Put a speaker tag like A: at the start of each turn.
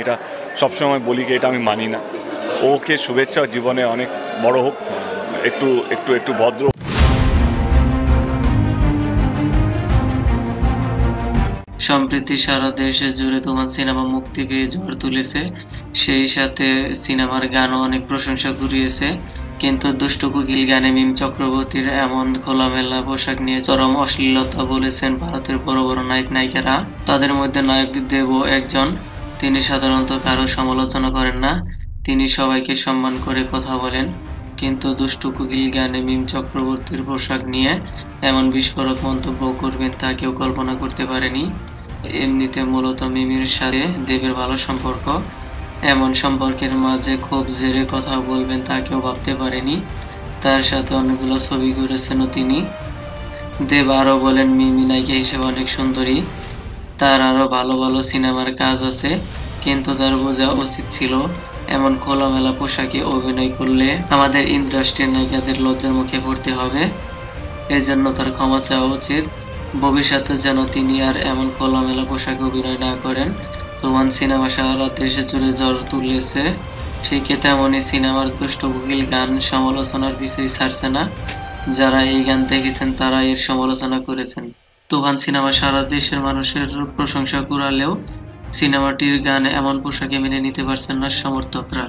A: এটা সবসময় বলি যে এটা আমি মানি না। ওকে শুভেচ্ছা, জীবনে অনেক বড় হোক, একটু একটু একটু ভদ্র।
B: সম্প্রতি সারা দেশে জুড়ে তুফান সিনেমা মুক্তি পেয়ে ঝড় তুলেছে, সেই সাথে সিনেমার গানও অনেক প্রশংসা কুড়িয়েছে। কিন্তু দুষ্টু কোকিল গানে মিম চক্রবর্তীর এমন খোলামেলা পোশাক নিয়ে চরম অশ্লীলতা বলেছেন ভারতের বড় বড় নায়ক নায়িকারা। তাদের মধ্যে নায়ক দেবও একজন। তিনি সাধারণত কারো সমালোচনা করেন না, তিনি সবাইকে সম্মান করে কথা বলেন। কিন্তু দুষ্টু কোকিল গানে মিম চক্রবর্তীর পোশাক নিয়ে এমন বিস্ফোরক মন্তব্য করবেন তা কেউ কল্পনা করতে পারেনি। এমনিতে মূলত মিমির সাথে দেবের ভালো সম্পর্ক, এমন সম্পর্কের মাঝে খুব জেরে কথা বলবেন তা কেউ ভাবতে পারেনি। তার সাথে অনেকগুলো ছবি করেছেনও তিনি। দেব আরও বলেন, মিমি নায়িকা হিসেবে অনেক সুন্দরী, তার আরও ভালো ভালো সিনেমার কাজ আছে, কিন্তু তার বোঝা উচিত ছিল এমন খোলামেলা পোশাকে অভিনয় করলে আমাদের ইন্ডাস্ট্রির নায়িকাদের লজ্জার মুখে পড়তে হবে। এজন্য তার ক্ষমা চাওয়া উচিত। ভবিষ্যতে যেন তিনি আর এমন খোলামেলা পোশাকে অভিনয় না করেন। তুফান সিনেমা সারা দেশে জুড়ে ঝড় তুলেছে, ঠিক তেমনই সিনেমার দুষ্টু কোকিল গান সমালোচনার পিছুই ছাড়ছে না। যারা এই গান দেখেছেন তারা এর সমালোচনা করেছেন। তুফান সিনেমা সারা দেশের মানুষের প্রশংসা কুড়ালেও সিনেমাটির গান এমন পোশাকে মেনে নিতে পারছেন না সমর্থকরা।